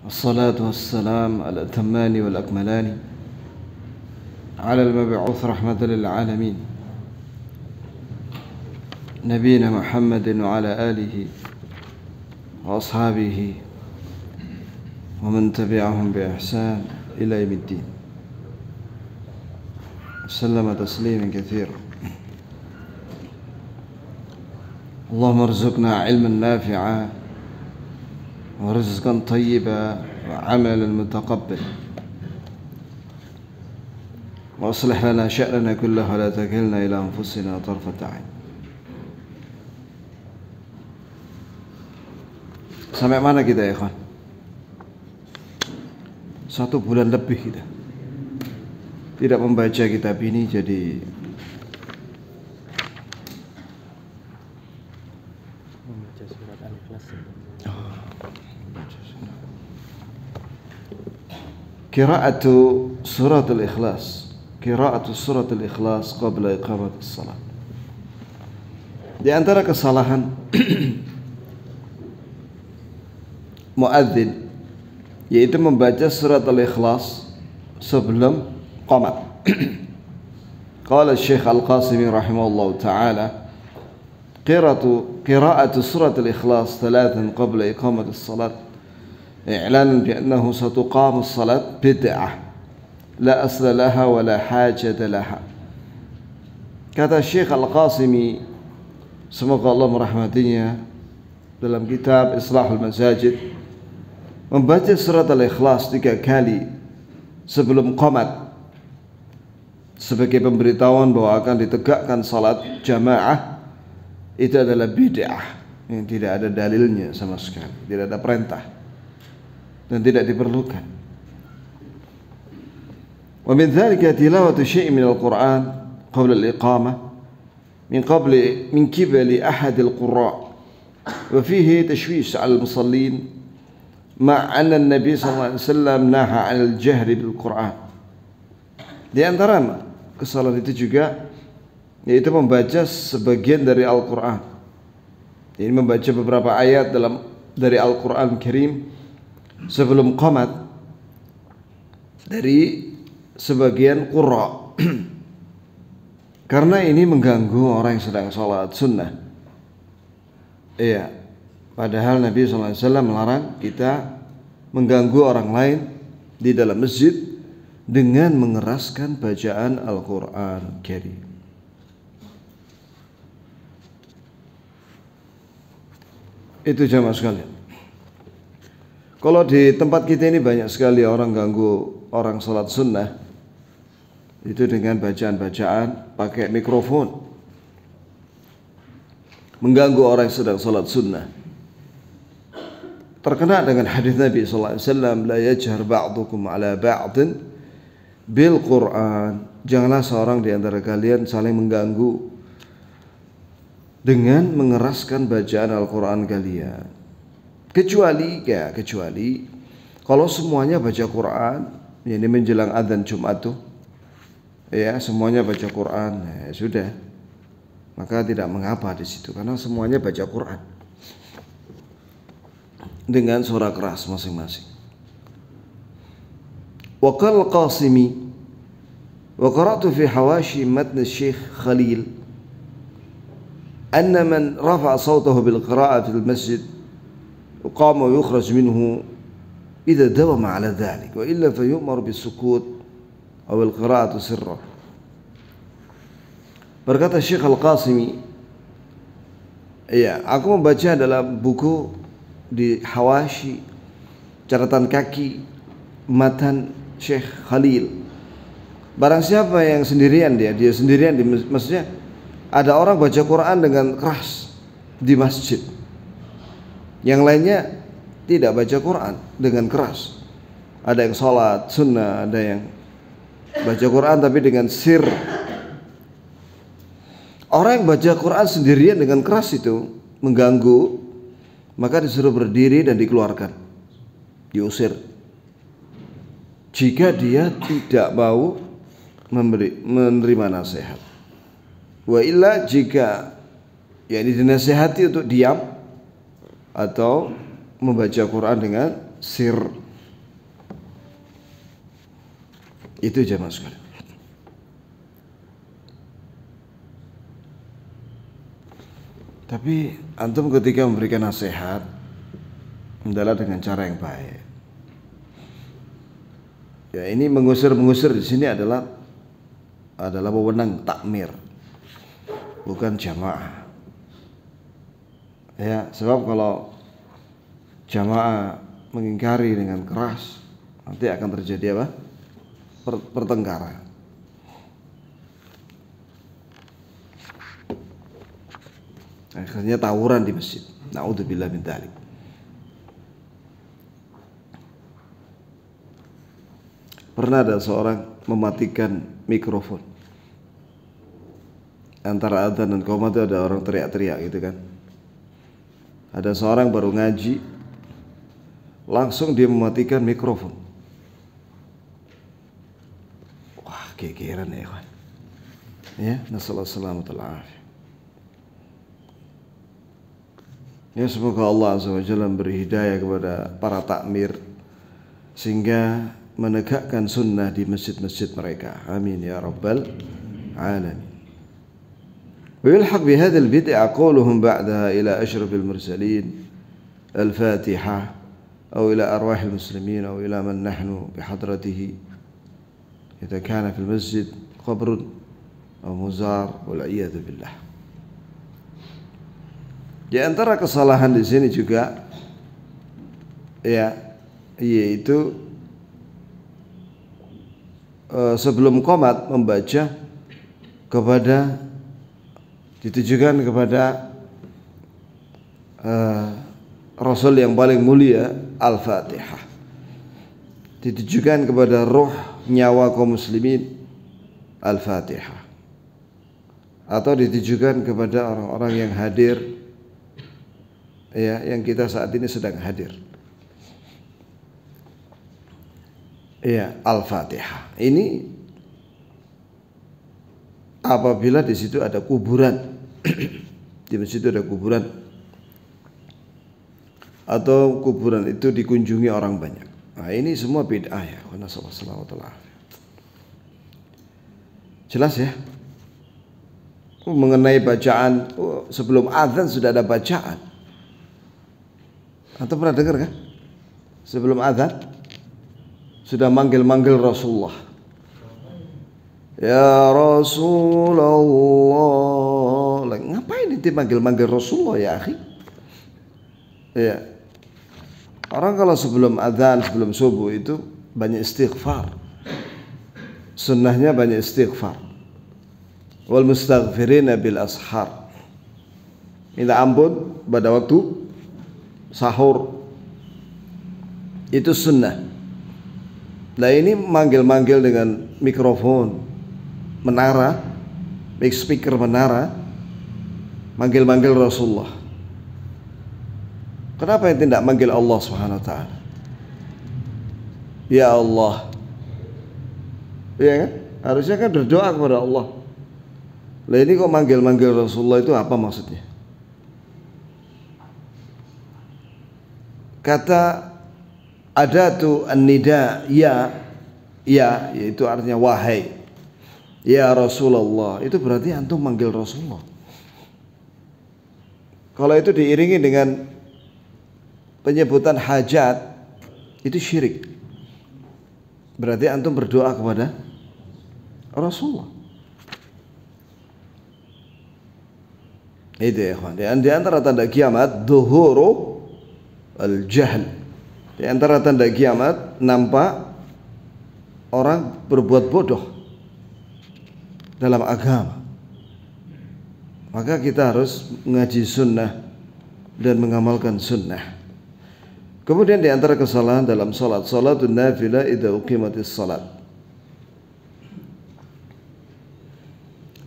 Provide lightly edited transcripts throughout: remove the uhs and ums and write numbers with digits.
والصلاة والسلام على الأتمان والأكملان على المبعوث رحمة للعالمين نبينا محمد وعلى آله وأصحابه ومن تبعهم بإحسان إلى يوم الدين وسلم تسليما كثيرا. اللهم ارزقنا علما نافعا ورزقا طيبا وعملا متقبلا وأصلح لنا شأننا كله ولا تكلنا إلى أنفسنا طرفة عين. Sampai mana kita ya kawan? 1 bulan lebih kita tidak membaca kitab ini, jadi membaca surat Al-Ikhlas. Qira'atu surat Al-Ikhlas, qira'atu surat Al-Ikhlas qabla iqamati salat. Di antara kesalahan muadzin yaitu membaca surat Al-Ikhlas sebelum qamat. Qala Syekh Al-Qasimi rahimahullah ta'ala qira'atu surat Al-Ikhlas 3 qabla iqamati salat إعلانا بأنه ستقام الصلاة بدعة لا أصل لها ولا حاجة لها. Kata Syekh Al-Qasimi, semoga Allah merahmatinya, dalam kitab Islahul Masajid, membaca surat Al-Ikhlas 3 kali sebelum qamat sebagai pemberitahuan bahwa akan ditegakkan salat jamaah itu adalah bid'ah yang tidak ada dalilnya sama sekali, tidak ada perintah dan tidak diperlukan. Wa min dzalika tilawatu syai' min al-Qur'an qabla al-iqamah min qibali ahad al-qurra wa fihi tashwish 'ala al-musallin ma' anna an-nabiy sallallahu alaihi wasallam naha 'ala al-jahri bil-Qur'an. Di antara kesalahan itu juga yaitu membaca sebagian dari Al-Qur'an. Ini membaca beberapa ayat dari Al-Qur'an Karim sebelum qamat dari sebagian qurra karena ini mengganggu orang yang sedang sholat sunnah. Iya, padahal Nabi SAW melarang kita mengganggu orang lain di dalam masjid dengan mengeraskan bacaan Al-Quran Karim. Itu jamaah sekalian. Kalau di tempat kita ini banyak sekali orang ganggu orang sholat sunnah itu dengan bacaan-bacaan pakai mikrofon, mengganggu orang yang sedang sholat sunnah. Terkena dengan hadis Nabi sallallahu alaihi wasallam, la yajhar ba'dukum ala ba'din bil Qur'an. Janganlah seorang di antara kalian saling mengganggu dengan mengeraskan bacaan Al-Qur'an kalian. Kecuali kalau semuanya baca Quran, ini menjelang adzan Jumat tuh, ya semuanya baca Quran, ya sudah, maka tidak mengapa di situ karena semuanya baca Quran dengan suara keras masing-masing. Wa qala Al-Qasimi wa qara'tu fi hawashi matn Syekh Khalil anna man rafa'a sawtahu bil qira'ah fil masjid وقام ويخرج منه إذا داوم على ذلك وإلا فيؤمر بالسكوت أو القراءة سرا. Berkata Syekh Al-Qasimi, ya, aku membaca dalam buku di hawashi catatan kaki matan Syekh Khalil, barang siapa yang sendirian, dia sendirian di maksudnya ada orang baca Quran dengan keras di masjid, yang lainnya tidak baca Quran dengan keras. Ada yang sholat sunnah, ada yang baca Quran tapi dengan sir. Orang yang baca Quran sendirian dengan keras itu mengganggu, maka disuruh berdiri dan dikeluarkan, diusir. Jika dia tidak mau menerima nasihat. Wa illa, jika dinasihati untuk diam atau membaca Quran dengan sir, Itu jamaah sekalian. Tapi antum ketika memberikan nasihat adalah dengan cara yang baik. Ya, ini mengusir di sini adalah wewenang takmir, bukan jamaah. Ya, sebab kalau jamaah mengingkari dengan keras, nanti akan terjadi apa? Pertengkaran. Akhirnya tawuran di masjid. Na'udzubillah min dzalik. Pernah ada seorang mematikan mikrofon. Antara adzan dan qomat itu ada orang teriak-teriak gitu kan. Ada seorang baru ngaji, langsung dia mematikan mikrofon. Wah, gegeran ya kawan. Ya, nasallahu salamatul afiyah. Ya, semoga Allah Azza wa Jalla memberi hidayah kepada para takmir sehingga menegakkan sunnah di masjid-masjid mereka. Amin ya rabbal alamin. ويلحق بهذا البدع قولهم بعدها إلى أشرف المرسلين الفاتحة أو إلى أرواح المسلمين أو إلى من نحن بحضرته إذا كان في المسجد قبر أو مزار والعياذ بالله. Di antara kesalahan di sini juga ya, yaitu sebelum qomat membaca ditujukan kepada Rasul yang paling mulia, Al-Fatihah. Ditujukan kepada ruh nyawa kaum muslimin, Al-Fatihah. Atau ditujukan kepada orang-orang yang hadir, ya, yang kita saat ini sedang hadir. Ya, Al-Fatihah. Ini apabila di situ ada kuburan, di masjid itu ada kuburan, atau kuburan itu dikunjungi orang banyak. Nah, ini semua bid'ah ya. Jelas ya? Mengenai bacaan, sebelum azan sudah ada bacaan. Atau pernah dengar kan? Sebelum azan sudah manggil-manggil Rasulullah. Ya Rasulullah. Ngapain itu manggil-manggil Rasulullah ya akhi? Ya. Orang kalau sebelum adzan, sebelum subuh itu banyak istighfar. Sunnahnya banyak istighfar. Wal mustaghfirina bil ashar. Minta ampun pada waktu sahur. Itu sunnah. Nah, ini manggil-manggil dengan mikrofon, menara, mic speaker menara, manggil-manggil Rasulullah. Kenapa yang tidak manggil Allah Subhanahu wa taala? Ya Allah. Iya kan? Harusnya kan berdoa kepada Allah. Lah ini kok manggil-manggil Rasulullah, itu apa maksudnya? Kata adatu an-nida, ya, yaitu artinya wahai. Ya Rasulullah, itu berarti antum manggil Rasulullah. Kalau itu diiringi dengan penyebutan hajat, itu syirik. Berarti antum berdoa kepada Rasulullah. Itu ya kawan. Di antara tanda kiamat, dhuhuru al-jahl. Di antara tanda kiamat, nampak orang berbuat bodoh dalam agama. Maka kita harus mengaji sunnah dan mengamalkan sunnah. Kemudian di antara kesalahan dalam salat, salatun nafilah idza uqimatis salat.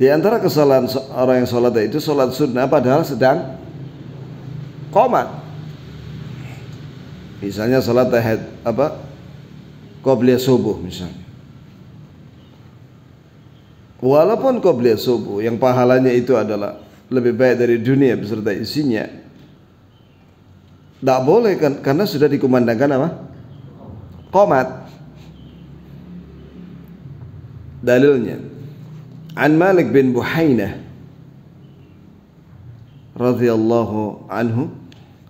Di antara kesalahan orang yang salat itu salat sunnah padahal sedang qomat. Misalnya salat tahajud qabliyah subuh misalnya. Walaupun qabliyah subuh yang pahalanya itu adalah lebih baik dari dunia beserta isinya, tidak boleh kan, karena sudah dikumandangkan apa? Qomat. dalilnya. An Malik bin Buhainah radhiyallahu anhu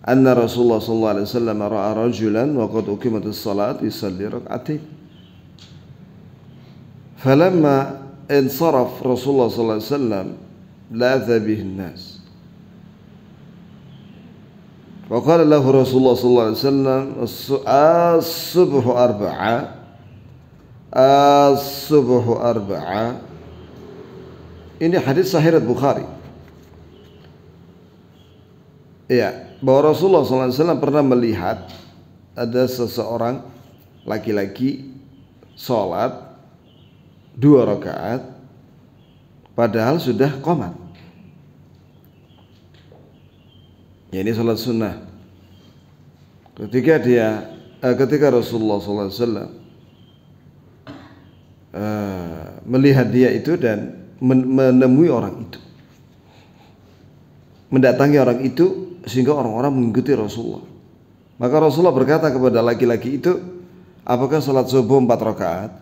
anna Rasulullah sallallahu alaihi wasallam ra'a rajulan wa qad uqimatis salat yusalli rak'atain. Falamma insaraf Rasulullah sallallahu alaihi wasallam ladha bihi an-nas. Wa qala lahu Rasulullah sallallahu alaihi wasallam as-subhu arba'a as-subhu arba'a. Ini hadis sahih Bukhari. Ya, bahwa Rasulullah SAW pernah melihat ada seseorang laki-laki sholat 2 rakaat padahal sudah qomat. Ya, ini sholat sunnah. Ketika Rasulullah SAW melihat dia itu dan menemui orang itu, mendatangi orang itu, sehingga orang-orang mengikuti Rasulullah. Maka Rasulullah berkata kepada laki-laki itu, apakah salat subuh 4 rakaat?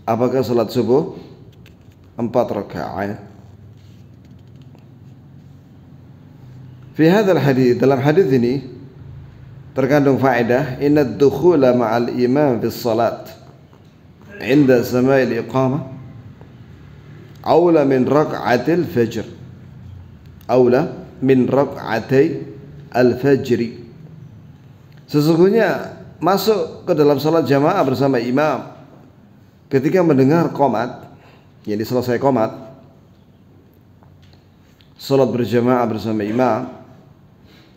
Apakah salat subuh 4 rakaat? Fi hadzal hadits, dalam hadis ini terkandung faedah inna ad-dukhula ma'al imam fi salat 'inda sama'il iqamah aula min rak'atil fajr, aula min rak'atay al-fajri. Sesungguhnya masuk ke dalam salat jamaah bersama imam ketika mendengar qomat, yakni selesai qomat, salat berjamaah bersama imam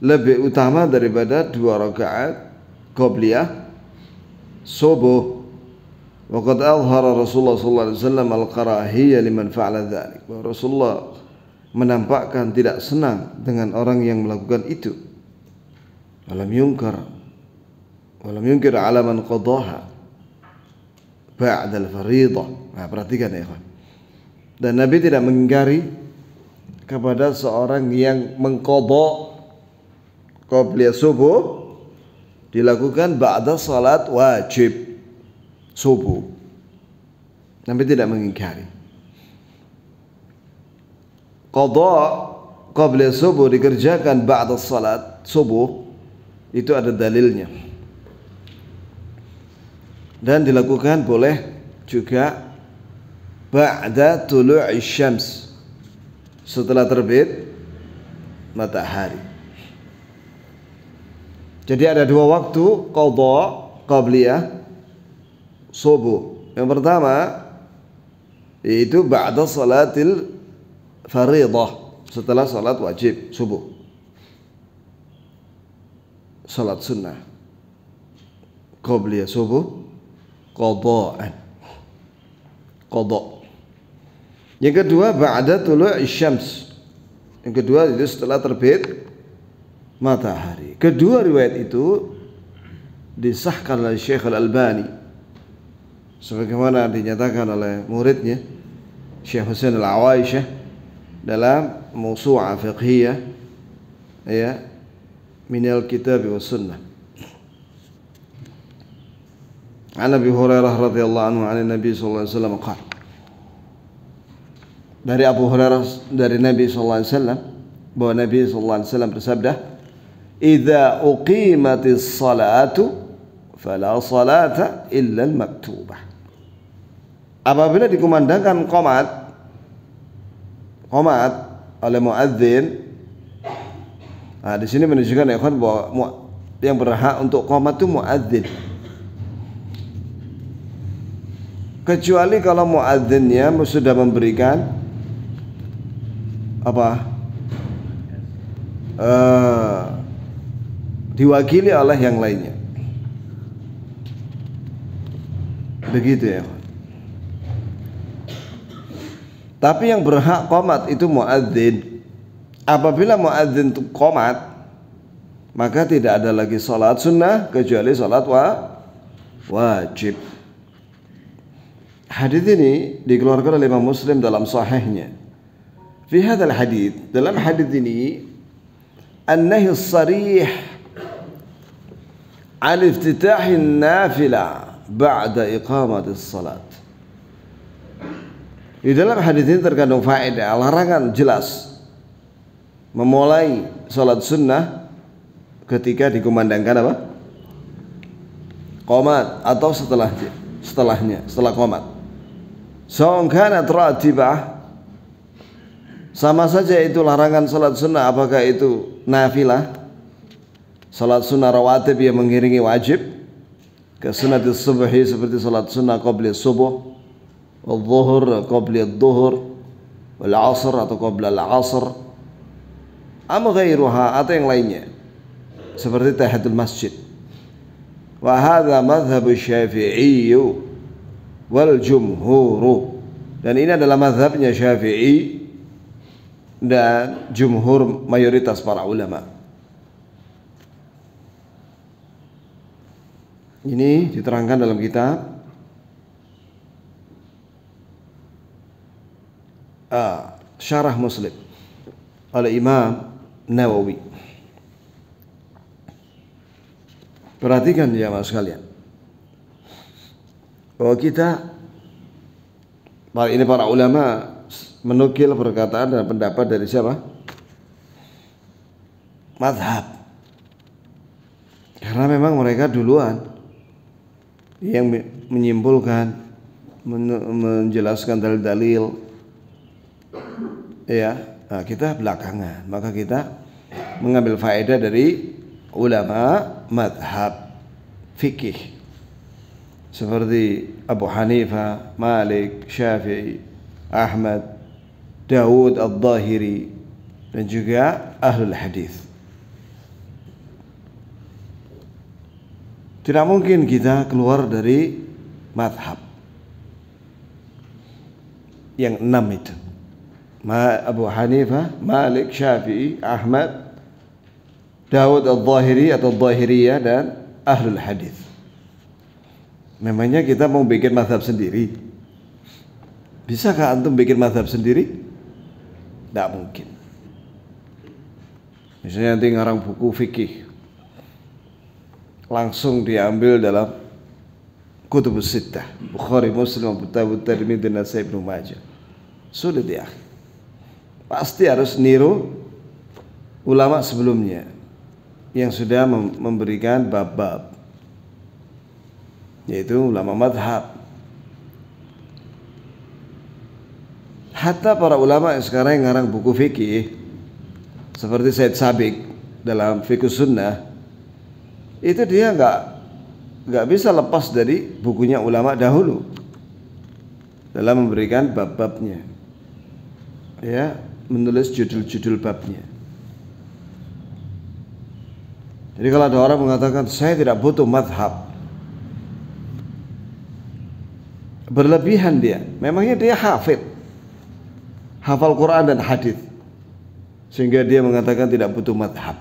lebih utama daripada 2 rakaat qabliyah subuh. Waqad azhara Rasulullah sallallahu alaihi wasallam al-karahiyah liman fa'ala dzalik. Rasulullah menampakkan tidak senang dengan orang yang melakukan itu. Walam yunkir ala man qadaha ba'da al-fariidah. Nah, perhatikan ya ikhwan. Dan Nabi tidak mengingkari kepada seorang yang mengqadha qabliyah subuh dilakukan ba'da salat wajib subuh. Nabi tidak mengingkari. Qadha qabla subuh dikerjakan ba'da salat subuh itu ada dalilnya. Dan dilakukan boleh juga ba'da tulu'i syams, setelah terbit matahari. Jadi ada 2 waktu qadha qabliyah subuh. Yang pertama yaitu ba'da salatil fariidah, setelah salat wajib subuh, salat sunnah qabliyah subuh qadha'an, qadha. Yang kedua ba'da tulu'i syams, yang kedua itu setelah terbit matahari. Kedua riwayat itu disahkan oleh Syekh Al-Albani sebagaimana dinyatakan oleh muridnya Syekh Husain Al-Awaisyah dalam Mawsu'ah Fiqhiyah ya minal kitab wa sunnah. An Abi Hurairah radhiyallahu anhu an Nabi sallallahu alaihi wasallam qala, dari Abu Hurairah dari Nabi sallallahu alaihi wasallam bahwa Nabi sallallahu alaihi wasallam bersabda, "Idza uqimatis salatu fala salata illa al-maktubah." Apabila dikumandangkan qomat oleh muadzin, nah di sini menunjukkan ya kan bahwa yang berhak untuk qomat itu muadzin, kecuali kalau muadzinnya sudah memberikan apa diwakili oleh yang lainnya, begitu ya. Tapi yang berhak qomat itu muadzin. Apabila muadzin itu qomat, maka tidak ada lagi salat sunnah kecuali salat wajib. Hadis ini dikeluarkan oleh Imam Muslim dalam sahihnya. Fi hadzal hadits, dalam hadis ini an-nahy as-sarih al iftitah an-nafilah ba'da iqamatis salat. Di dalam hadis ini terkandung faedah, larangan jelas memulai sholat sunnah ketika dikumandangkan apa? Qomat atau setelahnya, setelah qomat. Sa'ungkanat ratibah, sama saja itu larangan sholat sunnah, apakah itu nafilah, sholat sunnah rawatib yang mengiringi wajib, ke sunnatul subhi seperti sholat sunnah qabli subuh, al-zuhur qabli al-zuhur, wal-asr atau qabla al-asr, am ghairuha atau yang lainnya seperti tahiyatul masjid. Wa hadza madhhab Syafi'i wal jumhur, dan ini adalah mazhabnya Syafi'i dan jumhur mayoritas para ulama. Ini diterangkan dalam kitab Syarah Muslim oleh Imam Nawawi. Perhatikan jemaah sekalian, bahwa para ulama menukil perkataan dan pendapat dari siapa? Mazhab. Karena memang mereka duluan yang menyimpulkan, menjelaskan dalil-dalil. Ya, nah kita belakangan, maka kita mengambil faedah dari ulama madhab fikih seperti Abu Hanifah, Malik, Syafi'i, Ahmad, Dawud al-Dhahiri, dan juga ahlul hadis. Tidak mungkin kita keluar dari madhab yang 6 itu. Abu Hanifah, Malik, Syafi'i, Ahmad, Dawud al-Dhahiri atau Dhahiriyah, dan ahlul hadis. Memangnya kita mau bikin mazhab sendiri? Bisakah antum bikin mazhab sendiri? Tidak mungkin. Misalnya nanti ngarang buku fikih, langsung diambil dalam Kutubus Sittah, Bukhari, Muslim, Abu Dawud, Tirmidzi, Nasai, Ibnu Majah. Sulit ya. Pasti harus niru ulama sebelumnya yang sudah memberikan bab-bab, yaitu ulama madhab. Hatta para ulama yang sekarang yang ngarang buku fikih seperti Said Sabiq dalam Fiqh Sunnah, itu dia nggak bisa lepas dari bukunya ulama dahulu dalam memberikan bab-babnya, ya, menulis judul-judul babnya. Jadi kalau ada orang mengatakan saya tidak butuh madhab, berlebihan dia. Memangnya dia hafal Quran dan hadis, sehingga dia mengatakan tidak butuh madhab.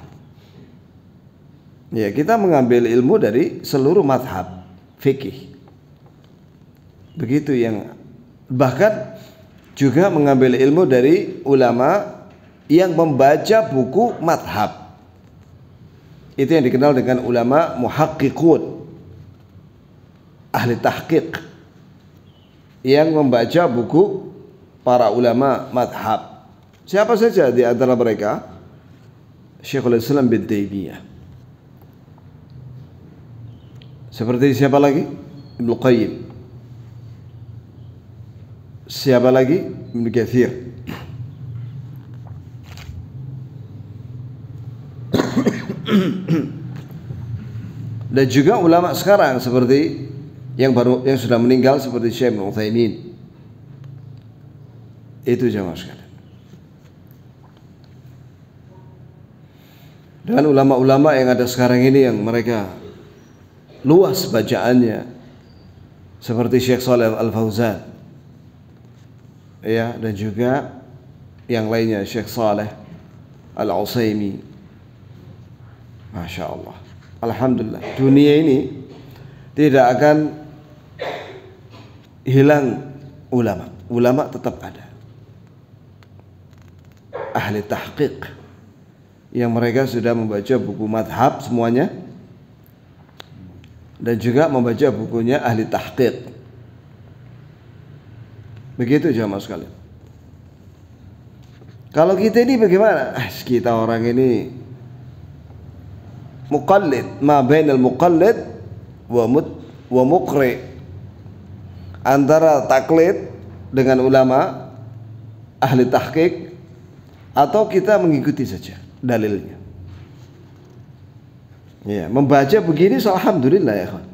Ya, kita mengambil ilmu dari seluruh madhab fikih. Begitu, yang bahkan juga mengambil ilmu dari ulama yang membaca buku madhab. Itu yang dikenal dengan ulama muhaqqiqun, ahli tahqiq, yang membaca buku para ulama madhab. Siapa saja di antara mereka? Syekhul Islam bin Taimiyah. Seperti siapa lagi? Ibnu Qayyim. Siapa lagi? Ibnu Katsir. Dan juga ulama sekarang seperti yang sudah meninggal seperti Syekh Ibnu Utsaimin. Itu jamaah sekalian. Dan ulama-ulama yang ada sekarang ini yang mereka luas bacaannya seperti Syekh Shalih Al-Fauzan, ya, dan juga yang lainnya, Syekh Shalih Al-Utsaimin. Masya Allah, alhamdulillah, dunia ini tidak akan hilang ulama. Ulama tetap ada, ahli tahqiq yang mereka sudah membaca buku madhab semuanya, dan juga membaca bukunya ahli tahqiq. Begitu jamaah sekalian. Kalau kita ini bagaimana? Kita orang ini muqallid, ma bainal muqallid wa muqri, antara taklid dengan ulama ahli tahqiq atau kita mengikuti saja dalilnya. Ya, membaca begini alhamdulillah ya kawan.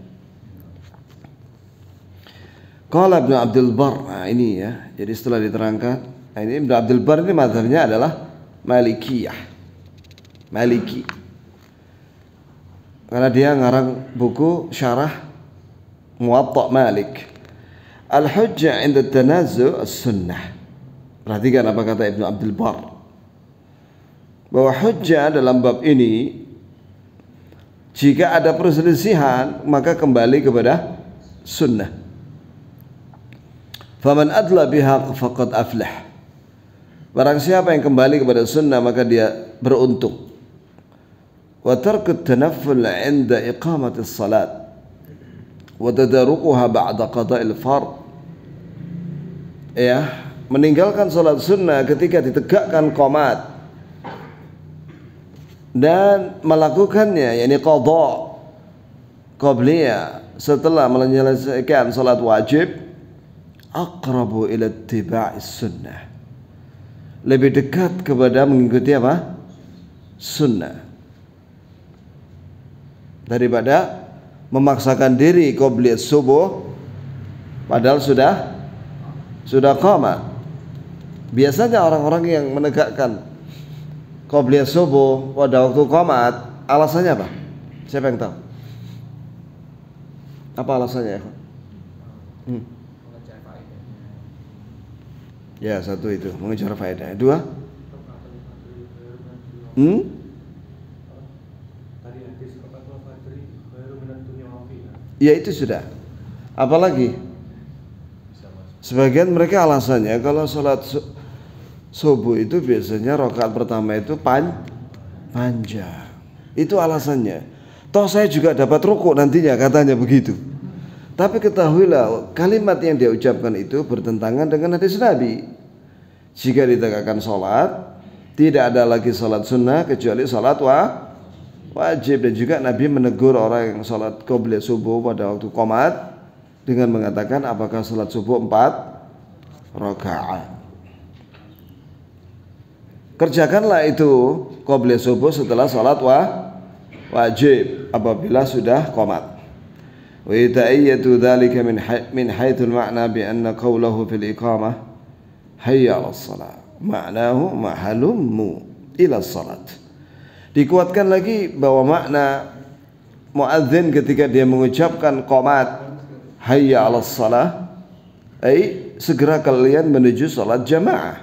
Qala Ibnu Abdul Bar, nah ini ya. Jadi setelah diterangkan, nah ini Ibnu Abdul Bar ini mazhabnya adalah Malikiyah. Maliki. Karena dia ngarang buku syarah Muwatta Malik. Al-hujjah 'inda tanazu' as-sunnah. Perhatikan apa kata Ibnu Abdul Bar. Bahwa hujjah dalam bab ini, jika ada perselisihan maka kembali kepada sunnah. Faman adla biha faqad aflah. Barang siapa yang kembali kepada sunnah maka dia beruntung. Wa tarku at-tanafful 'inda iqamati as-salat wa tadarukuha ba'da qada'il fard. Ya, meninggalkan salat sunnah ketika ditegakkan qomat dan melakukannya, yakni qadha qabliyah setelah menyelesaikan salat wajib, aqrabu ila ittiba'is sunnah, lebih dekat kepada mengikuti apa? Sunnah, daripada memaksakan diri qabliyah subuh padahal sudah qamat. Biasanya orang-orang yang menegakkan qabliyah subuh pada waktu qamat, alasannya apa? Siapa yang tahu? Apa alasannya ya? Ya, satu itu mengejar faedah. Dua? Ya itu sudah. Apalagi? Sebagian mereka alasannya kalau sholat subuh itu biasanya rakaat pertama itu panjang. Itu alasannya. Toh saya juga dapat rukuk nantinya, katanya begitu. Tapi ketahuilah kalimat yang dia ucapkan itu bertentangan dengan hadis Nabi. Jika ditegakkan sholat, tidak ada lagi sholat sunnah kecuali sholat wajib. Dan juga Nabi menegur orang yang sholat qabliyah subuh pada waktu qomat dengan mengatakan, apakah sholat subuh 4 rakaat. Kerjakanlah itu qabliyah subuh setelah sholat wajib apabila sudah qomat. Wa yata'ayyadu dhalika min haitsul ma'na bi anna qawlahu fil iqamah hayya 'alas shalah ma'nahu mahalummu ila salat. Dikuatkan lagi bahwa makna muadzin ketika dia mengucapkan qomat hayya 'alas shalah, ai segera kalian menuju salat jamaah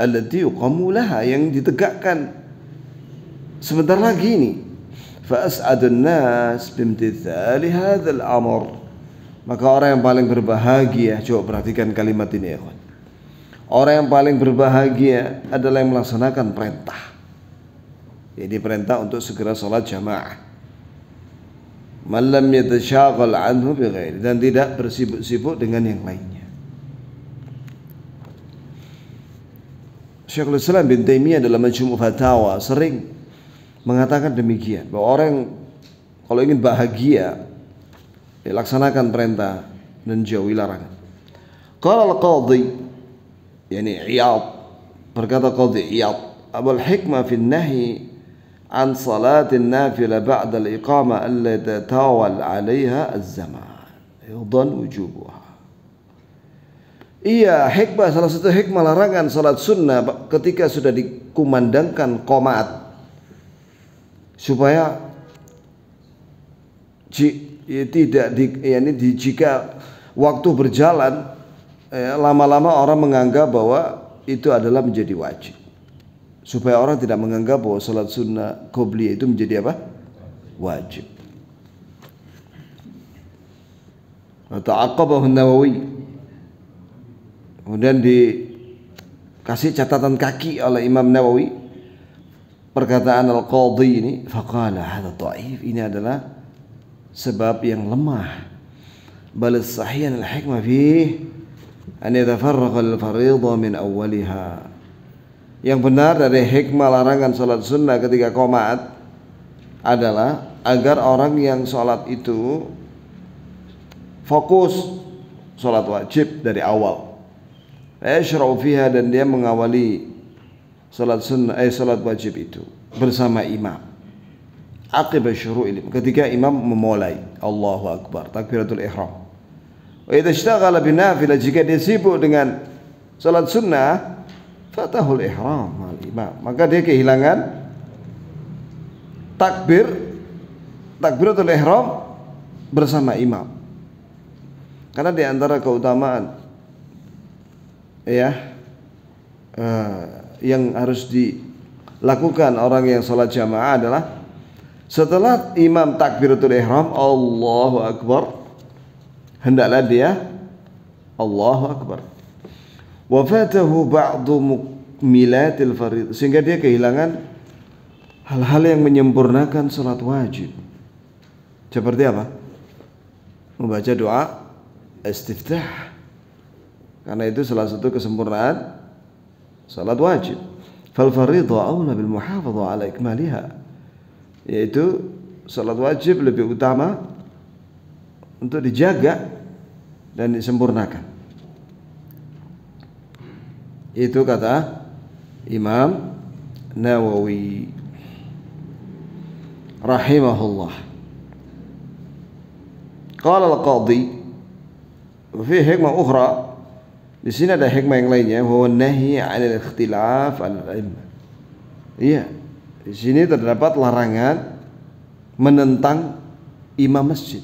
allati yuqamu laha, yang ditegakkan sebentar lagi ini. Fa as'adun nas bimtithali hadzal amr, maka orang yang paling berbahagia, coba perhatikan kalimat ini ya kawan. Orang yang paling berbahagia adalah yang melaksanakan perintah. Jadi perintah untuk segera salat jamaah. Man lam yatashaghal anhu bighairi, dan tidak bersibuk-sibuk dengan yang lainnya. Syekhul Islam bin Taimiyah dalam Majmu' Fatawa sering mengatakan demikian, bahwa orang kalau ingin bahagia laksanakan perintah dan jauhi larangan. Qala al-Qadhi, yani Iyad, berkata Qadhi Iyad, Abul Hikmah fi an-nahy an salatin nafilah ba'da al-iqamah alla tatawal 'alayha az-zaman yudhan wujubuha. Iya, hikmah, salah satu hikmah larangan salat sunnah ketika sudah dikumandangkan qomat, supaya jika waktu berjalan lama-lama orang menganggap bahwa itu adalah menjadi wajib, supaya orang tidak menganggap bahwa salat sunnah qobliyah itu menjadi apa? Wajib. Ta'aqqabahu an-Nawawi, kemudian dikasih catatan kaki oleh Imam Nawawi perkataan Al-Qadhi ini, faqala hadha dha'if, ini adalah sebab yang lemah. Bal sahihan al-hikmah fih an yatafarraqa al-fardhu min awwaliha. Yang benar dari hikmah larangan salat sunnah ketika qomat adalah agar orang yang salat itu fokus salat wajib dari awal. Yashra'u fiha, dan dia mengawali salat sunnah salat wajib itu bersama imam. Aqib syuru'il, ketika imam memulai Allahu Akbar, takbiratul ihram. Wa idza ishtaghala binafilah, jika dia sibuk dengan salat sunnah, fatahul ihram mal imam, maka dia kehilangan takbiratul ihram bersama imam. Karena di antara keutamaan yang harus dilakukan orang yang salat jamaah adalah setelah imam takbiratul ihram Allahu Akbar, hendaklah dia Allahu Akbar. Wa fatahu ba'du mukmilatil fardh, sehingga dia kehilangan hal-hal yang menyempurnakan salat wajib. Seperti apa? Membaca doa istiftah. Karena itu salah satu kesempurnaan salat wajib. Fal fardhu aula bil muhafadzah ala ikmaliha, yaitu salat wajib lebih utama untuk dijaga dan disempurnakan. Itu kata Imam Nawawi rahimahullah. Qala al-qadhi, fi hikmah ukhra, di sini ada hikmah yang lainnya, huwa nahi 'anil ikhtilaf al-a'immah. Iya, di sini terdapat larangan menentang imam masjid.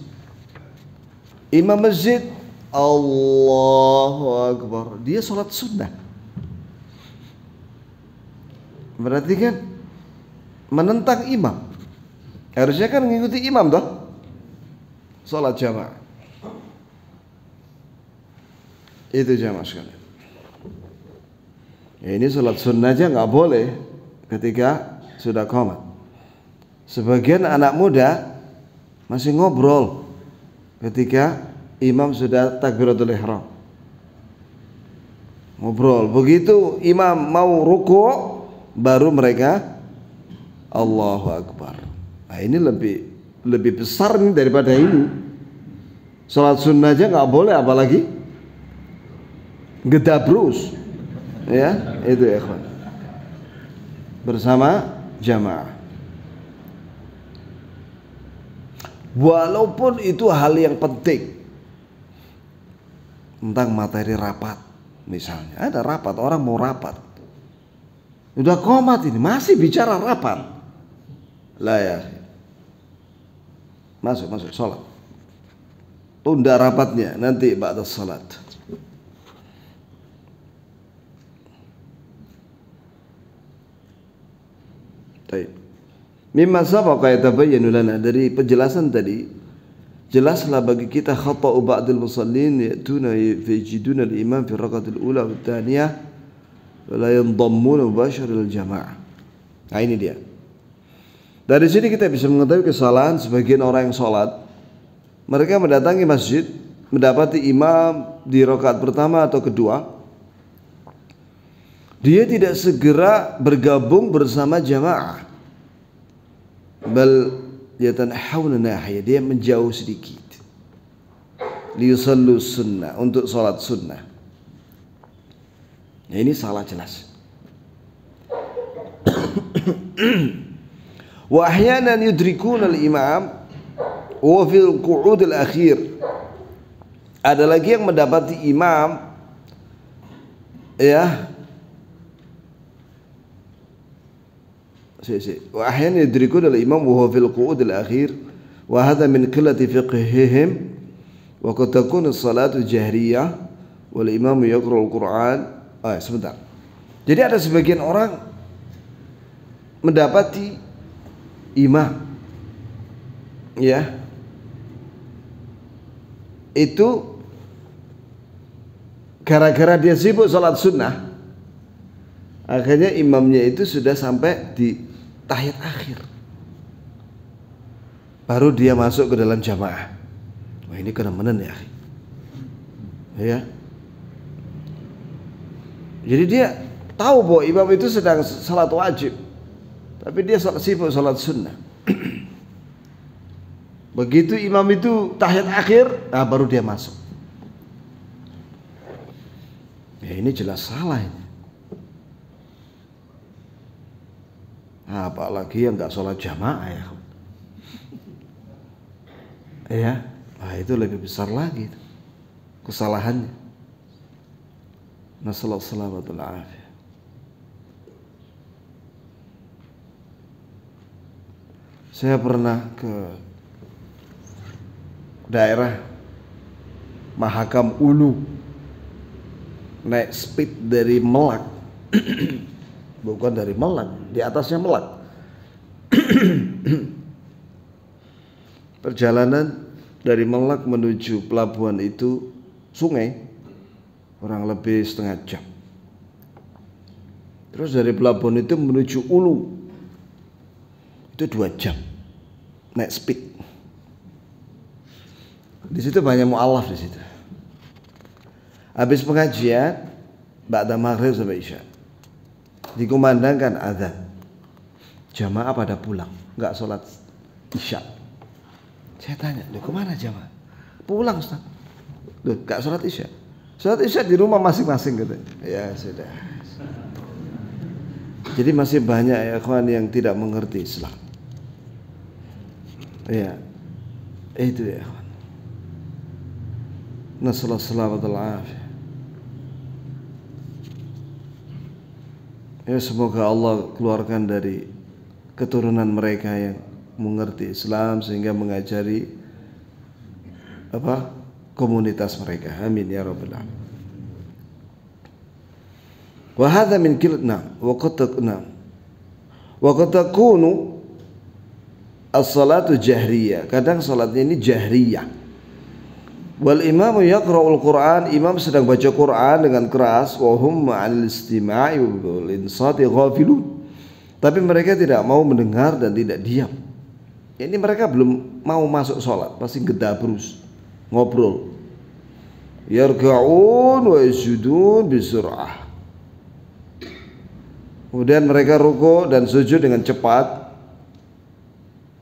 Imam masjid Allahu Akbar, dia salat sunnah. Berarti kan menentang imam. Harusnya kan mengikuti imam toh, salat jamaah. Itu jamaah sekalian. Ya, ini salat sunnah aja nggak boleh ketika sudah qomat. Sebagian anak muda masih ngobrol ketika imam sudah takbiratul ihram. Ngobrol. Begitu imam mau ruku' baru mereka Allahu Akbar. Nah, ini lebih besar nih daripada ini. Salat sunnah aja nggak boleh, apalagi gedabrus. Ya, itu ya ikhwan. Bersama jamaah. Walaupun itu hal yang penting, tentang materi rapat misalnya, ada rapat, orang mau rapat, udah qomat ini masih bicara rapat, lah ya, masuk sholat, tunda rapatnya nanti ba'da salat. Baik. Mimma sabaqa yatabayyanu lana, dari penjelasan tadi jelaslah bagi kita khata'u ba'dil musallin ya'tuna fayajiduna al-imam fi rakatil ula wa tsaniyah wa la yandammuna mubasharatan lil jamaah. Nah, ini dia. Dari sini kita bisa mengetahui kesalahan sebagian orang yang salat. Mereka mendatangi masjid, mendapati imam di rakaat pertama atau kedua, dia tidak segera bergabung bersama jamaah. Bal yatanahawna nahiyah, dia menjauh sedikit liyusallu sunnah, untuk salat sunnah. Ya, ini salah jelas. Wa ahyanan yudrikuna al-imam wa fil qu'ud al-akhir, ada lagi yang mendapati imam ya wa ahyanan yudrikuna al-imam wa huwa fil qu'ud al-akhir wa hadha min qillati fiqhihim wa qad takunu as-salatu jahriyah wal imam yaqra al-Qur'an. Sebentar. Jadi ada sebagian orang mendapati imam ya itu gara-gara dia sibuk salat sunnah, akhirnya imamnya itu sudah sampai di tahiyat akhir, baru dia masuk ke dalam jamaah. Wah, ini kenemenan ya. Ya. Jadi dia tahu bahwa imam itu sedang salat wajib, tapi dia sibuk salat sunnah. Begitu imam itu tahiyat akhir, nah baru dia masuk. Ya ini jelas salah ini. Nah, apalagi yang nggak sholat jamaah ya. Ya, nah itu lebih besar lagi itu kesalahannya. Nasallahu salamatul afiyah. Saya pernah ke daerah Mahakam Ulu, naik speed dari Melak. Bukan dari Melak, di atasnya Melak. Perjalanan dari Melak menuju pelabuhan itu sungai, kurang lebih setengah jam. Terus dari pelabuhan itu menuju Ulu, itu 2 jam naik speed. Di situ banyak mu'alaf di situ. Habis pengajian, ba'da maghrib sampai isya, dikumandangkan azan. Jamaah pada pulang, nggak sholat isya. Saya tanya, kemana jamaah? Pulang Ustaz. Loh, nggak sholat isya? Sholat isya di rumah masing-masing gitu. Ya sudah. Jadi masih banyak ya kawan yang tidak mengerti Islam. Ya, itu ya kawan. Nasallahu salamatul afiyah. Ya semoga Allah keluarkan dari keturunan mereka yang mengerti Islam sehingga mengajari komunitas mereka. Amin ya rabbal alamin. Wa hadza min kilna wa qad takunu as-salatu jahriyah. Kadang salatnya ini jahriyah. Wal imamu yaqra'ul Qur'an, imam sedang baca Quran dengan keras, wa hum ma'al istima'i wal insati ghafilun. Tapi mereka tidak mau mendengar dan tidak diam. Ini mereka belum mau masuk salat, pasti gedabrus, ngobrol. Yarka'un wa yasjudun bisur'ah. Kemudian mereka ruku dan sujud dengan cepat.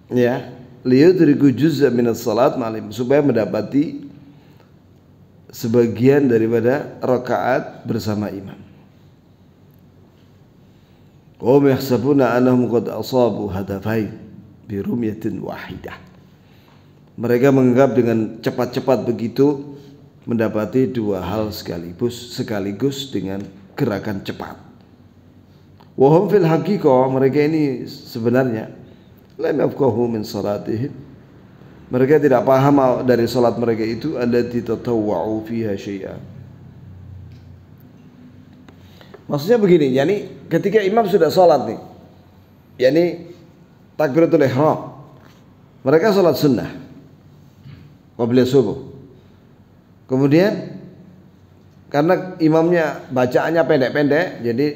Ya, liyudriku juz'a minas salat ma'alim, supaya mendapati sebagian daripada rakaat bersama imam. Wa yahsabuna annahum qad asabu hadafain bi rumyatin wahidah. Mereka menganggap dengan cepat-cepat begitu mendapati 2 hal sekaligus dengan gerakan cepat. Wa hum fil haqiqah, mereka ini sebenarnya lam yafqahu min salatihim. Mereka tidak paham dari salat mereka itu, allati tatawwa'u fiha syai'an. Maksudnya begini, yakni ketika imam sudah salat nih, yakni takbiratul ihram, mereka salat sunnah qabla subuh. Kemudian karena imamnya bacaannya pendek-pendek, jadi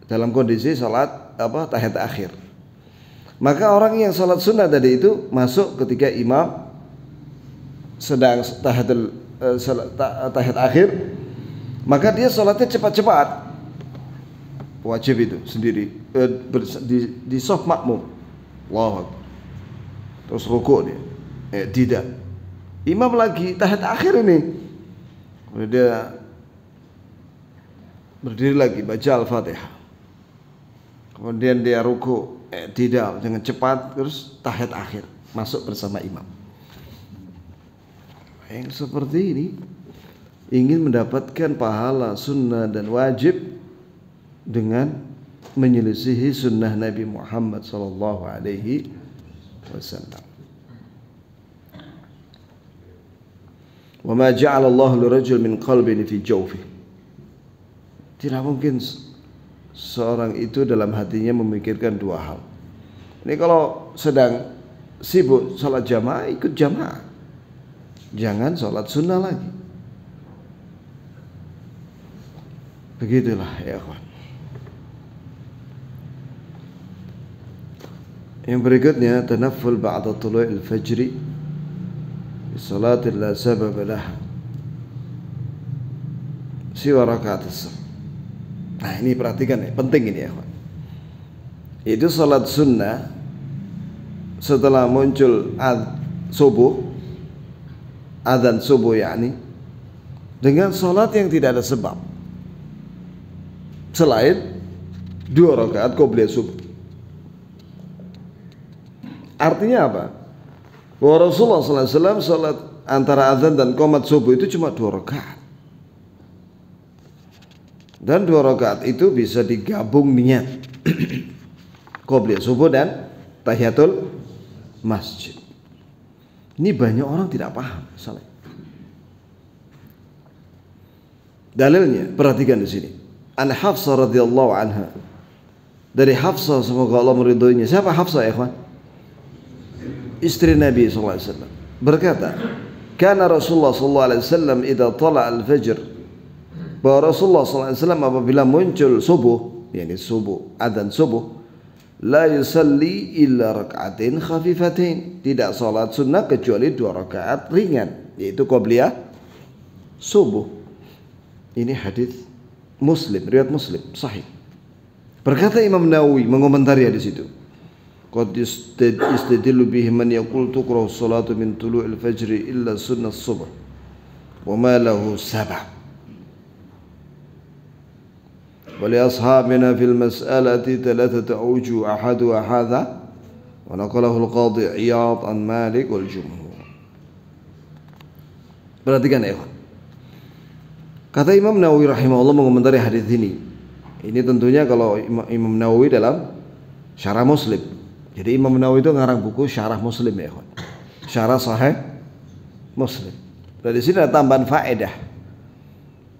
dalam kondisi salat tahiyat akhir. Maka orang yang salat sunnah tadi itu masuk ketika imam sedang tahiyat akhir, maka dia salatnya cepat-cepat. Wajib itu sendiri di shaf makmum. Allahu Akbar. Terus rukuk dia. Tidak. Imam lagi tahiyat akhir ini. Kemudian dia berdiri lagi baca Al-Fatihah. Kemudian dia ruku. Tidak, dengan cepat, terus tahiyat akhir masuk bersama imam. Yang seperti ini ingin mendapatkan pahala sunnah dan wajib dengan menyelisihi sunnah Nabi Muhammad sallallahu alaihi wasallam. Wa ma ja'ala Allah lirajul min qalbin fi jawfi. Tidak mungkin seorang itu dalam hatinya memikirkan 2 hal. Ini kalau sedang sibuk salat jamaah, ikut jamaah. Jangan salat sunnah lagi. Begitulah ya kawan. Yang berikutnya, tanafful ba'da tulu'il fajri bi salatin la sabab laha. siwa rakaat as-subh. Nah, ini perhatikan ya, penting ini ya, kawan. Itu salat sunnah setelah muncul adzan subuh yakni, dengan salat yang tidak ada sebab selain 2 rakaat qobliyah subuh. Artinya apa? Bahwa Rasulullah SAW salat antara adzan dan qomat subuh itu cuma 2 rakaat. Dan 2 rakaat itu bisa digabung niat qobliyah subuh dan tahiyatul masjid. Ini banyak orang tidak paham masalah. Dalilnya perhatikan di sini. An Hafsah radhiyallahu anha. Dari Hafsah, semoga Allah meridhoinya. Siapa Hafsah ya, ikhwan? Istri Nabi sallallahu alaihi wasallam. Berkata, "Kana Rasulullah sallallahu alaihi wasallam idza tala al-fajr." Bahwa Rasulullah sallallahu alaihi wasallam apabila muncul subuh, yakni subuh, adzan subuh, la yusalli illa rak'atin khafifatain. Tidak salat sunnah kecuali 2 rakaat ringan, yaitu qobliyah subuh. Ini hadis Muslim, riwayat Muslim, sahih. Berkata Imam Nawawi mengomentari di situ, qad istadillu bihi man yaqul tukrahu salatu min tulu'il fajri illa sunnah subuh wa ma lahu sabab. Wa li ashabina fil mas'alati 3 awjuh ahaduha hadha wa naqalahu al-qadhi Iyad an Malik wal jumhur. Perhatikan ya, kata Imam Nawawi rahimahullah mengomentari hadis ini. Ini tentunya kalau Imam Nawawi dalam Syarah Muslim. Jadi Imam Nawawi itu ngarang buku Syarah Muslim ya, kawan. Syarah Sahih Muslim. Dan di sini ada tambahan faedah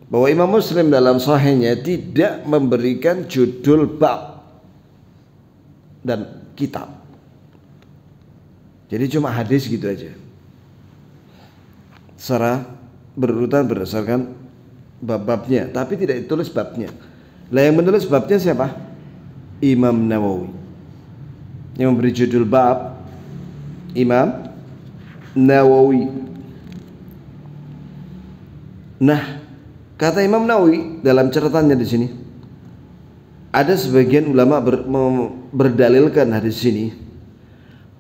bahwa Imam Muslim dalam Sahihnya tidak memberikan judul bab dan kitab. Jadi cuma hadis gitu aja. Secara berurutan berdasarkan bab-babnya, tapi tidak ditulis babnya. Lah yang menulis babnya siapa? Imam Nawawi. Yang memberi judul bab Imam Nawawi. Nah, kata Imam Nawawi dalam catatannya di sini, ada sebagian ulama berdalilkan hadis ini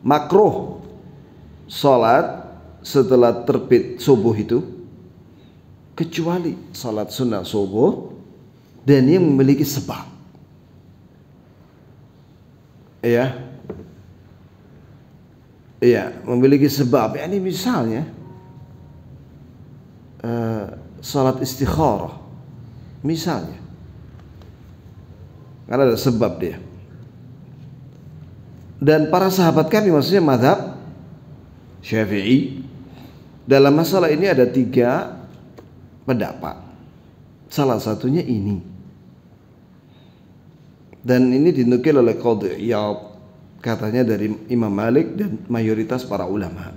makruh salat setelah terbit subuh itu kecuali salat sunnah subuh dan yang memiliki sebab. Iya, memiliki sebab. Ini misalnya salat istikharah, misalnya, karena ada sebab dia. Dan para sahabat kami, maksudnya mazhab Syafi'i, dalam masalah ini ada 3 pendapat. Salah satunya ini. Dan ini dinukil oleh Qadhi Iyad, katanya dari Imam Malik dan mayoritas para ulama.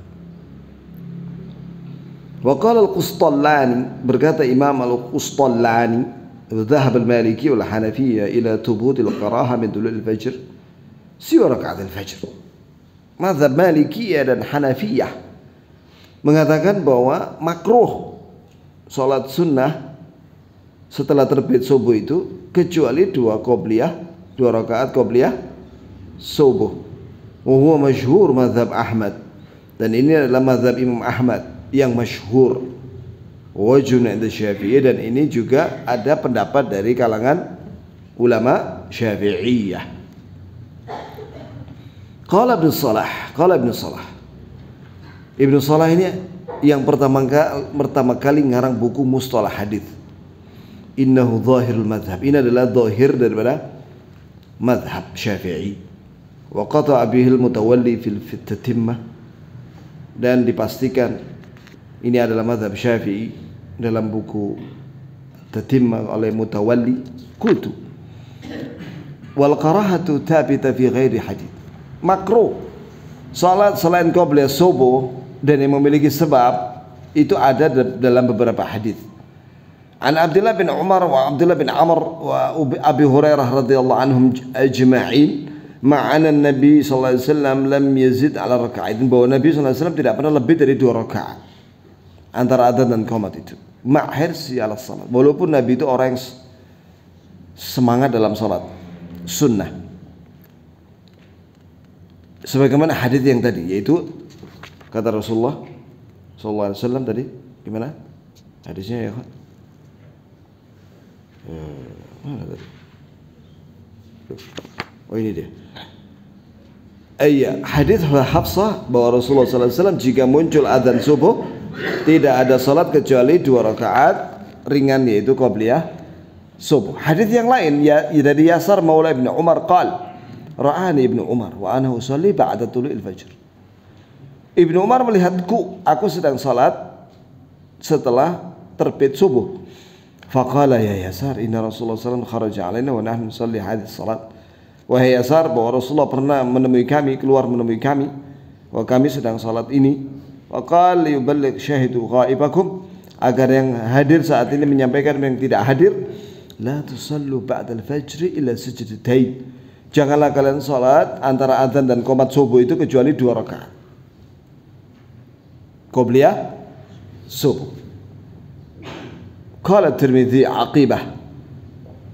Wa qala al-Qustallani, berkata Imam al-Qustallani, dhahab al-Maliki wal Hanafiyya ila thubut al-karaha min tulu' al-fajr siwa raka'at al-fajr. Mazhab Malikiyah dan Hanafiyah mengatakan bahwa makruh salat sunnah setelah terbit subuh itu kecuali 2 rakaat qobliyah subuh. Wa huwa masyhur mazhab Ahmad, dan ini adalah mazhab Imam Ahmad yang masyhur. Wa juna'id Syafi'i, dan ini juga ada pendapat dari kalangan ulama Syafi'iyah. Qala Ibnu Salah. Ibnu Salah ini yang pertama kali ngarang buku Mustalah Hadis. Innahu zahirul madhab. Ini adalah zahir daripada madhab Syafi'i. Wa qata'a bihil mutawalli fil tatimmah, dan dipastikan ini adalah madhab Syafi'i dalam buku Tatimmah oleh Mutawalli. Qultu wal karahatu thabita fi ghairi hadith. Makruh salat selain qobliyah subuh dan yang memiliki sebab itu ada dalam beberapa hadis. An Abdullah bin Umar wa Abdullah bin Amr wa Abi Hurairah radhiyallahu anhum ajma'in ma'ana Nabi sallallahu alaihi wasallam lam yazid ala raka'atin, bahwa Nabi sallallahu alaihi wasallam tidak pernah lebih dari 2 rakaat antara adzan dan qomat itu. ma'hirsi ala salat. Walaupun Nabi itu orang yang semangat dalam salat sunnah, sebagaimana hadis yang tadi, yaitu kata Rasulullah sallallahu alaihi wasallam tadi, gimana hadisnya ya kan? Mana tadi? Oh ini dia. Iya, hadis Hafsah bahwa Rasulullah sallallahu alaihi wasallam jika muncul adzan subuh tidak ada salat kecuali 2 rakaat ringan, yaitu qabliyah subuh. Hadis yang lain ya dari Yasar Maula Ibnu Umar qala ra'ani Ibnu Umar wa ana usalli ba'da tulu'il fajr. Ibnu Umar melihatku, aku sedang salat setelah terbit subuh. Faqala ya Yasar inna Rasulullah sallallahu alaihi wasallam kharaja alaina wa nahnu nusalli hadhihi salat. Wahai Yasar, bahwa Rasulullah pernah menemui kami, keluar menemui kami, bahwa kami sedang salat ini. Faqala yuballigh syahidu ghaibakum, agar yang hadir saat ini menyampaikan yang tidak hadir. La tusallu ba'da al-fajr illa sajdatain. Janganlah kalian salat antara adzan dan qomat subuh itu kecuali 2 rakaat qabliyah subuh. Qala Tirmidzi aqibah,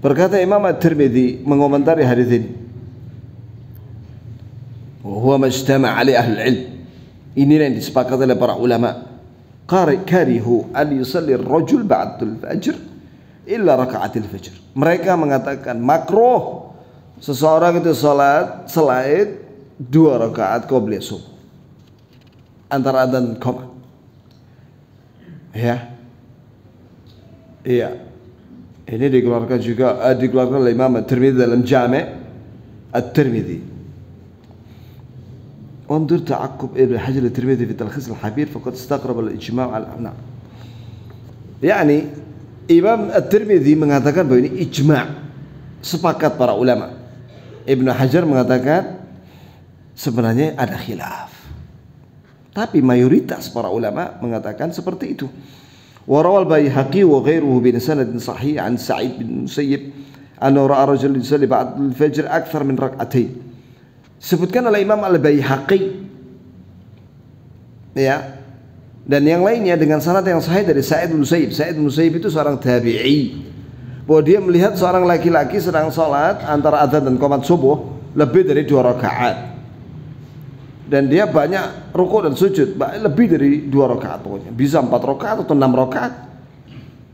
berkata Imam At-Tirmidzi mengomentari hadis ini, wa huwa majtama' ali ahli ilm, inilah yang disepakati oleh para ulama. Karihu an yusalli ar-rajul ba'da al-fajr illa raka'atil fajr. Mereka mengatakan makruh seseorang itu salat selain 2 rakaat qabliyah subuh antara adzan dan qomat. Ya. Iya. Ini dikeluarkan juga dikeluarkan oleh Imam At-Tirmidzi dalam Jami' At-Tirmidzi. Undur ta'aqqub Ibnu Hajar At-Tirmidzi fi Talkhis Al-Habir faqad istaqrab al-ijma' al-a'na. Yani Imam At-Tirmidzi mengatakan bahwa ini ijma', sepakat para ulama. Ibnu Hajar mengatakan sebenarnya ada khilaf, tapi mayoritas para ulama mengatakan seperti itu. Warawal Baihaqi wa ghairuhu bi sanadin sahih an Sa'id bin Musayyib annahu ra'a rajulan yusalli ba'da al-fajr akthar min rak'atain. Sebutkan oleh Imam Al-Baihaqi, ya, dan yang lainnya dengan sanad yang sahih dari Sa'id bin Musayyib. Sa'id bin Musayyib itu seorang tabi'i, bahwa dia melihat seorang laki-laki sedang salat antara adzan dan qomat subuh lebih dari 2 rakaat. Dan dia banyak rukuk dan sujud, lebih dari 2 rakaat pokoknya, bisa 4 rakaat atau 6 rakaat.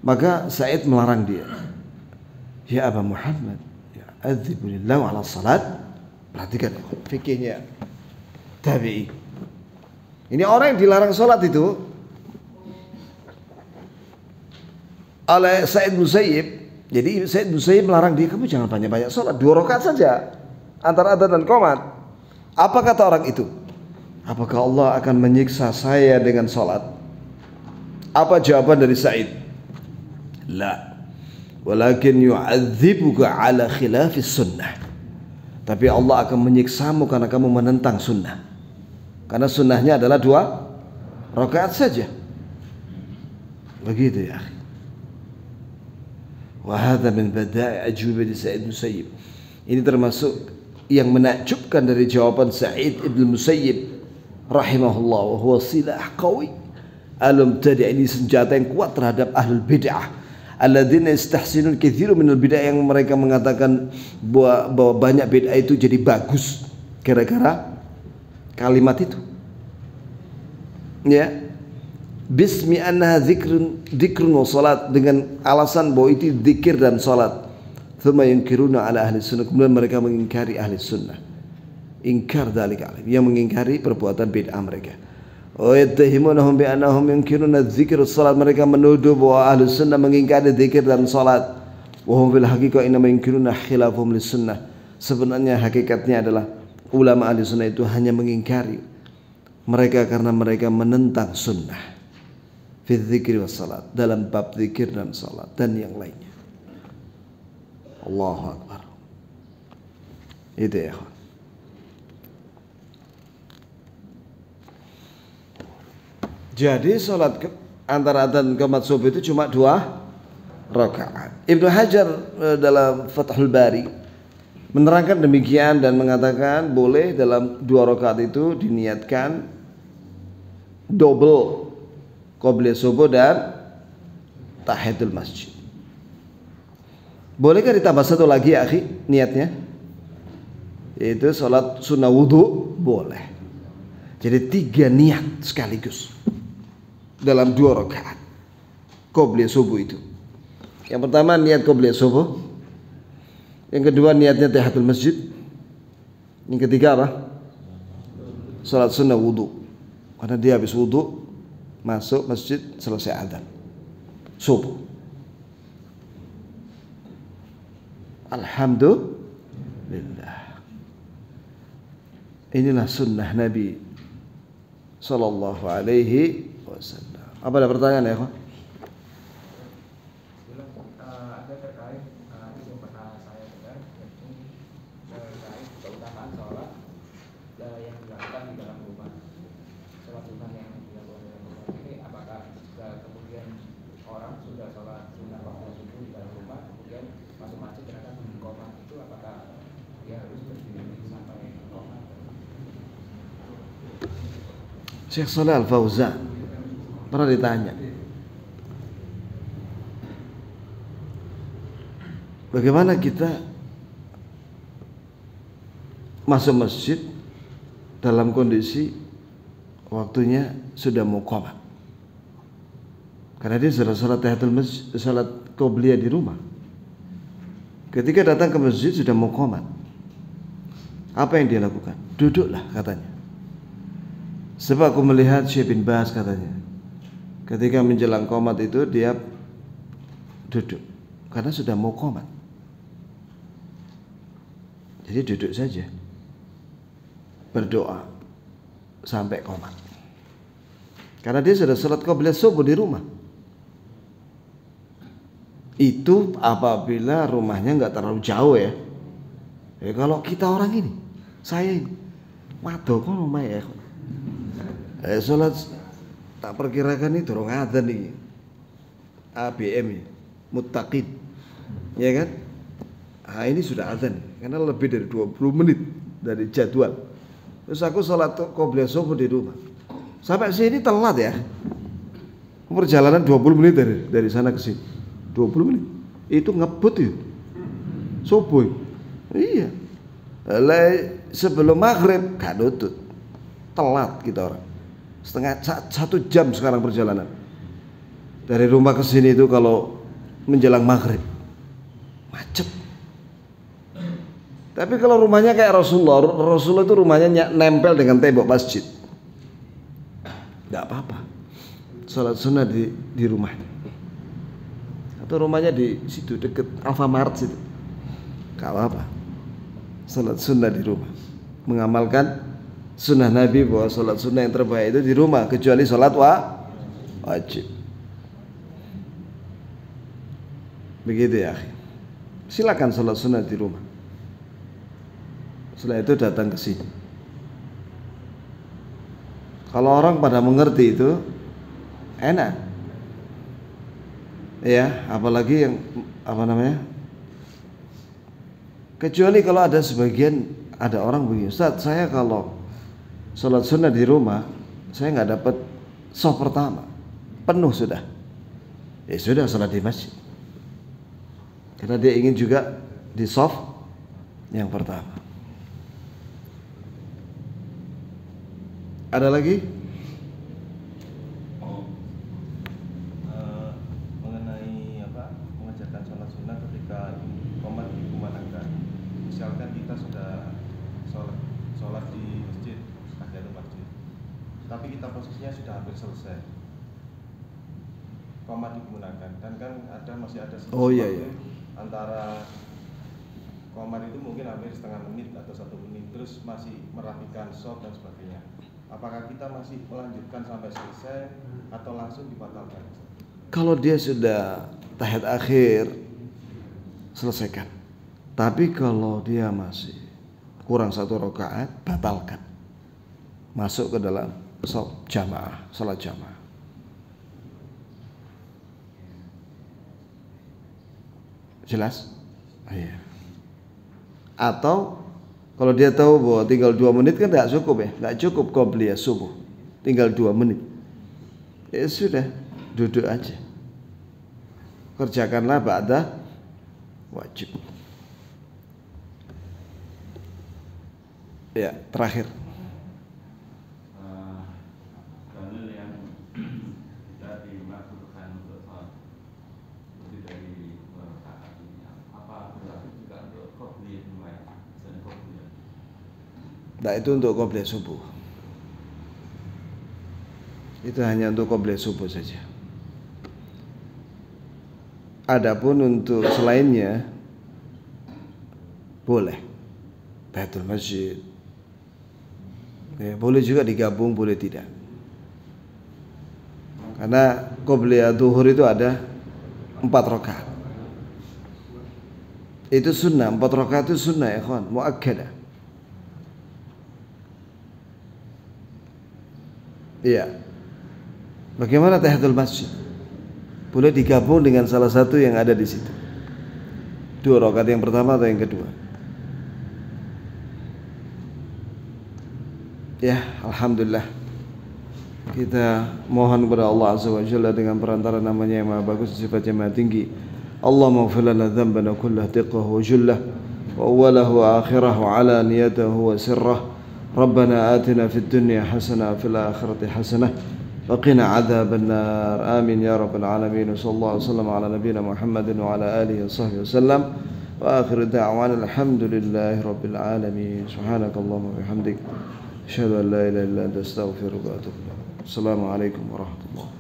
Maka Sa'id melarang dia. Ya Aba Muhammad, ya adzibunillahu ala salat. Perhatikan fikihnya tabi'i. Ini orang yang dilarang salat itu oleh Sa'id bin Musayyib. Jadi Sa'id bin Musayyib melarang dia, kamu jangan banyak-banyak salat, 2 rakaat saja antara adzan dan qomat. Apa kata orang itu? Apakah Allah akan menyiksa saya dengan salat? Apa jawaban dari Sa'id? La, walakin yu'adzibuka ala khilafis sunnah. Tapi Allah akan menyiksamu karena kamu menentang sunnah. Karena sunnahnya adalah 2 rakaat saja. Begitu ya. Wa hadza min bada'i ajwibati Sa'id bin Musayyib. Ini termasuk yang menakjubkan dari jawaban Sa'id ibn Musayyib rahimahullah, wa huwa silah qawi al-mubtadi'. Ini senjata yang kuat terhadap ahlul bid'ah alladzina yastahsinun katsirun minal bid'ah, yang mereka mengatakan bahwa banyak bid'ah itu jadi bagus gara-gara kalimat itu, ya, bismi annaha dzikrun wa salat, dengan alasan bahwa itu zikir dan salat. Thumma yunkiruna ala ahli sunnah, kemudian mereka mengingkari ahli sunnah. Ingkar dzalika alim, yang mengingkari perbuatan bid'ah mereka. Wa yattahimunahum bi annahum yunkiruna dzikr was salat, mereka menuduh bahwa ahli sunnah mengingkari zikir dan salat. Wa hum fil haqiqah innama yunkiruna khilafahum lis sunnah. Sebenarnya hakikatnya adalah ulama ahli sunnah itu hanya mengingkari mereka karena mereka menentang sunnah fi dzikri was salat, dalam bab zikir dan salat dan yang lainnya. Allahu Akbar. Itu ya. Jadi salat antara adzan dan qomat subuh itu cuma 2 rakaat. Ibnu Hajar dalam Fathul Bari menerangkan demikian dan mengatakan boleh dalam 2 rakaat itu diniatkan double qabliyah subuh dan tahiyatul masjid. Bolehkah ditambah satu lagi ya akhi niatnya? Yaitu sholat sunnah wudhu, boleh. Jadi 3 niat sekaligus dalam 2 rakaat qobliyah subuh itu. Yang pertama niat qobliyah subuh, yang kedua niatnya tahiyatul masjid, yang ketiga apa? Sholat sunnah wudhu. Karena dia habis wudhu masuk masjid selesai adzan subuh. Alhamdulillah. Inilah sunnah Nabi Sallallahu Alaihi Wasallam. Apa ada pertanyaan ya, Pak? Ada terkait yang pernah saya dengar, yaitu terkait keutamaan sholat yang dilakukan di dalam rumah. Sholat sunnah yang dilakukan di dalam rumah ini, apakah kemudian orang sudah sholat sunnah waktu subuh di dalam rumah, kemudian masuk masjid ternyata belum qomat, itu apakah dia harus berdiri sampai qomat? Syekh Shalih Al Fauzan pernah ditanya, bagaimana kita masuk masjid dalam kondisi waktunya sudah mau qomat, karena dia sudah salat tahiyatul masjid, salat qobliyah di rumah. Ketika datang ke masjid sudah mau qomat, apa yang dia lakukan? Duduklah katanya. Sebab aku melihat Syekh bin Baz katanya, ketika menjelang qomat itu dia duduk karena sudah mau qomat. Jadi duduk saja, berdoa sampai qomat. Karena dia sudah salat qobliyah subuh di rumah. Itu apabila rumahnya nggak terlalu jauh ya. Kalau kita orang ini, saya ini, waduh kok rumah ya. Salat tak perkirakan ini dorong adzan nih. ABM ya, muttaqin. Ya kan? Nah, ini sudah adzan karena lebih dari 20 menit dari jadwal. Terus aku salat qobliyah subuh di rumah. Sampai sini telat ya. Perjalanan 20 menit dari sana ke sini. 20 menit. Itu ngebut ya. Subuh. Iya. Sebelum maghrib gak nutut. Telat kita orang. 1 jam sekarang perjalanan. Dari rumah ke sini itu kalau menjelang maghrib macet. Tapi kalau rumahnya kayak Rasulullah itu rumahnya nempel dengan tembok masjid, nggak apa-apa. Salat sunnah di rumahnya. Atau rumahnya di situ deket Alfamart situ, nggak apa-apa. Salat sunnah di rumah, mengamalkan sunnah Nabi bahwa salat sunnah yang terbaik itu di rumah, kecuali salat wajib. Begitu ya. Silakan salat sunnah di rumah. Setelah itu datang ke sini. Kalau orang pada mengerti itu enak. Ya, apalagi yang kecuali kalau ada sebagian ada orang begini, Ustaz, saya kalau sholat sunnah di rumah saya nggak dapat shaf pertama, penuh sudah. Ya sudah, sholat di masjid. Karena dia ingin juga di shaf yang pertama. Ada lagi? Mengenai mengajarkan sholat sunnah ketika qomat dikumandangkan. Misalkan kita sudah sholat di masjid, tahiyatul masjid, tapi kita posisinya sudah hampir selesai. Qomat dikumandangkan, dan kan masih ada Iya. Antara qomat itu mungkin hampir setengah menit atau 1 menit, terus masih merapikan shaf dan sebagainya. Apakah kita masih melanjutkan sampai selesai atau langsung dibatalkan? Kalau dia sudah tahiyat akhir, selesaikan. Tapi kalau dia masih kurang 1 rakaat, batalkan. Masuk ke dalam jamaah, salat jamaah. Jelas? Iya. Atau kalau dia tahu bahwa tinggal 2 menit kan tidak cukup ya, tidak cukup qobliyah subuh, tinggal 2 menit, ya sudah, duduk aja. kerjakanlah ba'da wajib. Ya, terakhir. Dalil yang tidak dimakruhkan untuk sholat lebih dari 2 rakaat ini, apa berlaku juga untuk qobliyah mulai misalnya qobliyah? Nah, itu untuk qobliyah subuh. Itu hanya untuk qobliyah subuh saja. Adapun untuk selainnya boleh tahiyatul masjid. Ya, boleh juga digabung, boleh tidak. Karena qobliyah zuhur itu ada 4 rakaat. Itu sunnah, 4 rakaat itu sunnah ya kawan, muakkadah. Iya. Bagaimana tahiyatul masjid? Boleh digabung dengan salah satu yang ada di situ. 2 rakaat yang pertama atau yang kedua. Ya, alhamdulillah. Kita mohon kepada Allah Azza wa Jalla dengan perantara namanya yang maha bagus, sifatnya maha tinggi. Allahumma ighfir lana dhanbana kullahu diqqahu wa jullahu wa awwalahu wa akhirahu wa alaniyatahu wa sirrahu. Rabbana atina fid dunya hasanah wa fil akhirati hasanah wa qina adzaban nar. Amin ya rabbal alamin. Sallallahu alaihi wasallam ala nabiyyina Muhammadin wa ala alihi wa sahbihi wasallam. Wa akhiru da'wana alhamdulillahi rabbil alamin. Subhanakallahumma wa bihamdik, asyhadu an la ilaha illa anta astaghfiruka wa atubu ilaik. Assalamualaikum warahmatullahi wabarakatuh.